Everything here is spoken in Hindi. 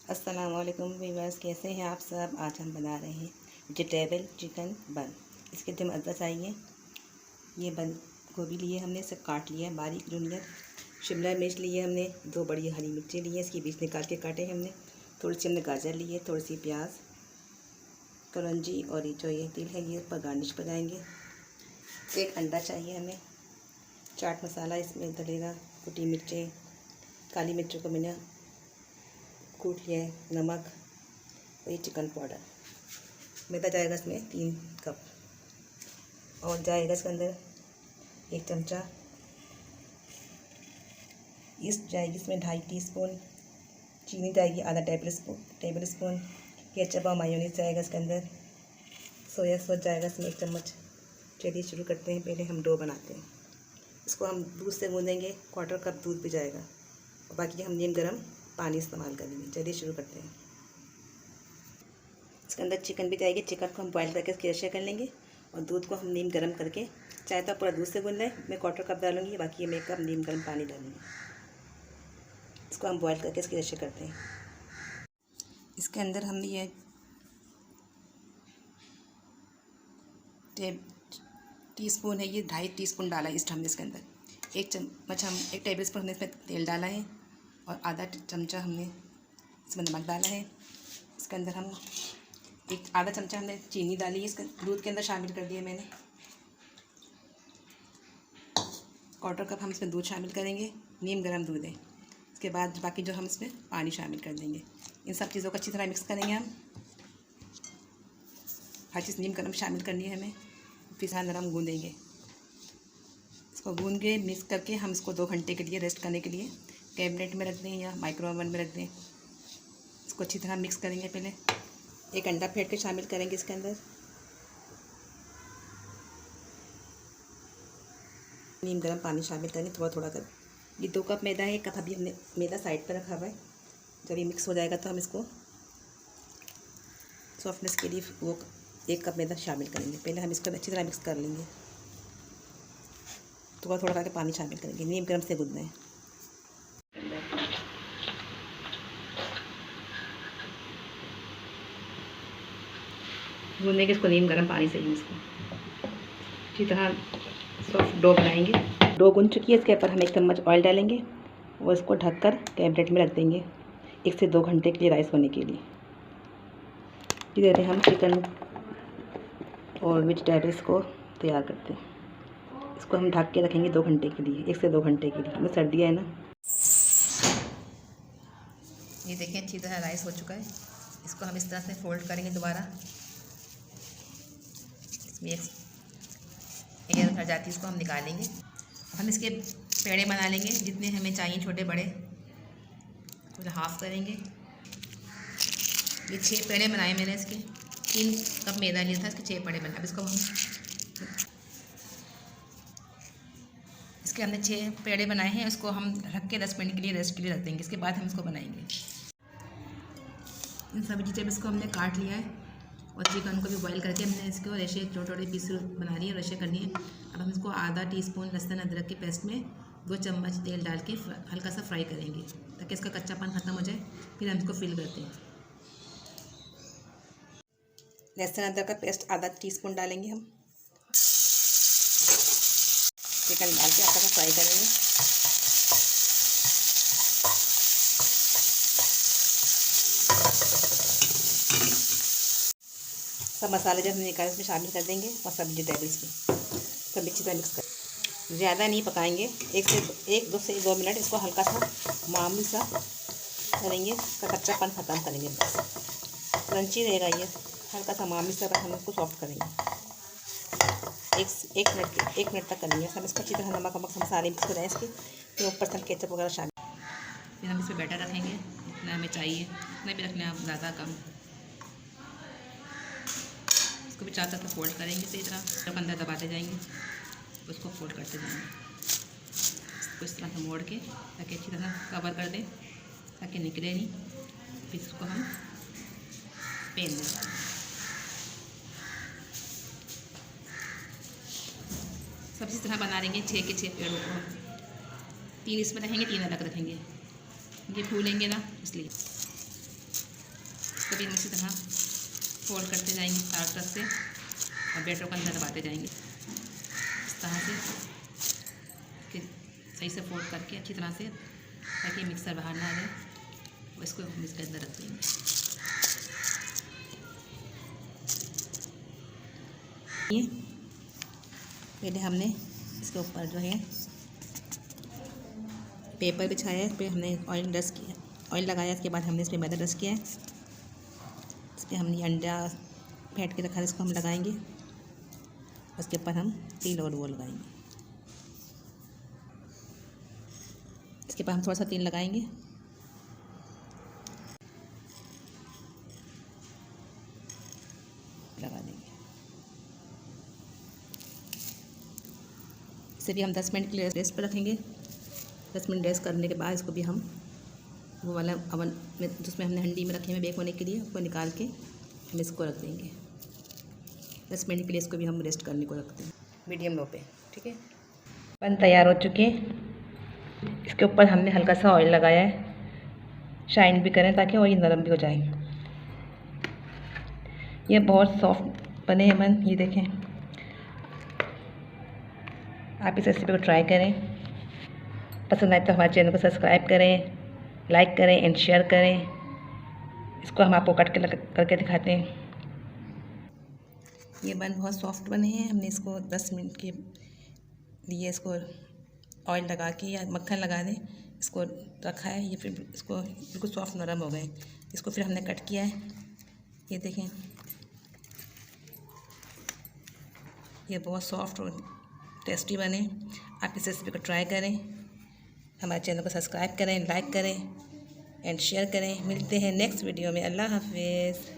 अस्सलाम वालेकुम व्यूअर्स, कैसे हैं आप सब। आज हम बना रहे हैं वेजिटेबल चिकन बन। इसके लिए मज़ा चाहिए। ये बंद गोभी लिए हमने, सब काट लिया है बारीक जूनियर। शिमला मिर्च लिए हमने, 2 बड़ी हरी मिर्चें लिए, इसकी बीज निकाल के काटे हमने। थोड़ी सी हमने गाजर लिए, थोड़ी सी प्याज, करंजी और ये जो ये तिल है ये ऊपर गार्निश बनाएंगे। 1 अंडा चाहिए हमें। चाट मसाला इसमें डलेगा, कुटी मिर्चें, काली मिर्चों को मैंने कूट लिया है, नमक और ये चिकन पाउडर। मैदा जाएगा इसमें 3 कप और जाएगा इसके अंदर 1 चमचा। ईस्ट जाएगी इसमें 2.5 टीस्पून। चीनी जाएगी आधा टेबल स्पून। केचप और मायोनीज जाएगा इसके अंदर। सोया सॉस जाएगा इसमें 1 चम्मच। चलिए शुरू करते हैं। पहले हम डो बनाते हैं। इसको हम दूध से गूँधेंगे, 1/4 कप दूध भी जाएगा और बाकी हम नीम गर्म पानी इस्तेमाल करेंगे। चलिए शुरू करते हैं। इसके अंदर चिकन भी जाएगी। चिकन को हम बॉयल करके क्रश कर लेंगे और दूध को हम नीम गर्म करके, चाहे तो पूरा दूध से गूँध लें, मैं 1/4 कप डालूंगी, बाकी ये 1 कप नीम गर्म पानी डालूंगी। इसको हम बॉयल करके क्रश करते हैं। इसके अंदर हम ये टीस्पून है, ये 2.5 टीस्पून डाला है इस हमने इसके अंदर। 1 चम्मच हम 1 टेबल स्पून हमने इसमें तेल डाला है और आधा चमचा हमने इसमें नमक डाला है। इसके अंदर हम आधा चमचा हमने चीनी डाली है, इसके दूध के अंदर शामिल कर दिया मैंने। 1/4 कप हम इसमें दूध शामिल करेंगे, नीम गर्म दूध है। इसके बाद बाकी जो हम इसमें पानी शामिल कर देंगे। इन सब चीज़ों को अच्छी तरह मिक्स करेंगे हम। हर चीज़ नीम गर्म शामिल करनी है हमें, फिर साथ नरम गूँधेंगे। इसको गूँध के मिक्स करके हम इसको 2 घंटे के लिए रेस्ट करने के लिए कैबिनेट में रख दें या माइक्रो ओवन में रख दें। इसको अच्छी तरह मिक्स करेंगे। पहले 1 अंडा फेंट के शामिल करेंगे इसके अंदर। नीम गर्म पानी शामिल करेंगे थोड़ा थोड़ा कर। ये 2 कप मैदा है, 1 कप अभी हमने मैदा साइड पर रखा हुआ है। जब ये मिक्स हो जाएगा तो हम इसको सॉफ्टनेस के लिए वो 1 कप मैदा शामिल करेंगे। पहले हम इसको अच्छी तरह मिक्स कर लेंगे, थोड़ा थोड़ा करके पानी शामिल करेंगे। नीम गर्म से गूँधना है। गूँधेंगे इसको नीम गर्म पानी से ही। इसको अच्छी तरह सॉफ्ट डो बनाएंगे। डो गूँध चुकी है, इसके ऊपर हम 1 चम्मच ऑयल डालेंगे और इसको ढककर कैबिनेट में रख देंगे 1 से 2 घंटे के लिए राइस होने के लिए। धीरे हम चिकन और वेजिटेबल्स को तैयार करते हैं। इसको हम ढक के रखेंगे 2 घंटे के लिए, 1 से 2 घंटे के लिए। हमें सर्दियाँ है ना। ये देखें अच्छी तरह राइस हो चुका है। इसको हम इस तरह से फोल्ड करेंगे दोबारा। इसमें एक एयर भर जाती है, इसको हम निकालेंगे। हम इसके पेड़े बना लेंगे जितने हमें चाहिए, छोटे बड़े। कुछ हाफ़ करेंगे। ये 6 पेड़े बनाए मैंने इसके। 3 कप मैदा लिया था, इसके 6 पेड़े बने। अब इसको हम इसके हमने 6 पेड़े बनाए हैं, इसको हम रख के 10 मिनट के लिए रेस्ट के लिए रख देंगे। इसके बाद हम इसको बनाएंगे। इन सभी वेजिटेबल्स को हमने काट लिया है और चिकन को भी बॉईल करके हमने इसको रेशे छोटे छोटे पीस बना लिए, रेशे करनी है। अब हम इसको आधा टीस्पून लहसुन अदरक के पेस्ट में 2 चम्मच तेल डाल के हल्का सा फ्राई करेंगे ताकि इसका कच्चापन ख़त्म हो जाए। फिर हम इसको फिल करते हैं। लहसुन अदरक का पेस्ट आधा टीस्पून डालेंगे हम। चिकन डाल के हल्का सा फ्राई करेंगे। सब मसाले जो हमने निकाले उसमें शामिल कर देंगे और सब वेजिटेबल्स भी सब अच्छी तरह मिक्स कर। ज़्यादा नहीं पकाएंगे, 1 से 2 मिनट इसको हल्का सा मामूली सा करेंगे, इसका कच्चापन ख़त्म करेंगे। बस क्रंची रहेगा ये, हल्का सा मामूली सा हम इसको सॉफ्ट करेंगे। 1 मिनट तक करेंगे। हम इसको अच्छी तरह नमक मसाले मिक्स करें इसके, फिर ऊपर से केचप वगैरह शामिल। फिर हम इसमें बैटर रखेंगे जितना हमें चाहिए, इतना भी रखना है, ज़्यादा कम। इसको भी चारों तरफ फोल्ड करेंगे इसी तरह, जब अंदर दबाते जाएंगे उसको फोल्ड करते जाएंगे। इसको इस तरह से मोड़ के ताकि अच्छी तरह कवर कर दें ताकि निकले नहीं। फिर इसको हम पेन में सब इसी तरह बना लेंगे। 6 के 6 पेड़ों को 3 इसमें रखेंगे, 3 अलग रखेंगे। ये फूलेंगे ना इसलिए। इसको भी हम इसी तरह फोल्ड करते जाएंगे चारों तरफ से और बैटर को अंदर दबाते जाएंगे इस तरह से कि सही से फोल्ड करके अच्छी तरह से, ताकि मिक्सर बाहर ना आ जाए। और इसको हम इसके अंदर रख देंगे। ये पहले हमने इसके ऊपर जो है पेपर बिछाया है, फिर हमने ऑयल डस्ट किया, ऑयल लगाया, इसके बाद हमने इस पर मैदा डस्ट किया है। इस पर हमने अंडा फेंट के रखा है, इसको हम लगाएंगे। उसके ऊपर हम तेल और वो लगाएंगे। इसके ऊपर हम थोड़ा सा तेल लगाएंगे। लगा देंगे। इसे भी हम 10 मिनट के लिए रेस्ट पर रखेंगे। 10 मिनट रेस्ट करने के बाद इसको भी हम वो वाला अवन में जिसमें हमने हंडी में रखे हुए बेक होने के लिए, उसको निकाल के हम इसको रख देंगे। 10 मिनट के लिए इसको भी हम रेस्ट करने को रखते हैं मीडियम लो पे। ठीक है, बन तैयार हो चुके हैं। इसके ऊपर हमने हल्का सा ऑयल लगाया है, शाइन भी करें ताकि और ये नरम भी हो जाए। ये बहुत सॉफ्ट बने हैं बन, ये देखें। आप इस रेसिपी को ट्राई करें। पसंद आए तो हमारे चैनल को सब्सक्राइब करें, लाइक करें एंड शेयर करें। इसको हम आपको कट के करके दिखाते हैं। ये बन बहुत सॉफ्ट बने हैं। हमने इसको 10 मिनट के लिए इसको ऑयल लगा के या मक्खन लगा दें इसको रखा है। ये फिर इसको बिल्कुल सॉफ्ट नरम हो गए। इसको फिर हमने कट किया है, ये देखें। ये बहुत सॉफ्ट और टेस्टी बने। आप इस रेसिपी को ट्राई करें, हमारे चैनल को सब्सक्राइब करें, लाइक करें एंड शेयर करें। मिलते हैं नेक्स्ट वीडियो में। अल्लाह हाफिज़।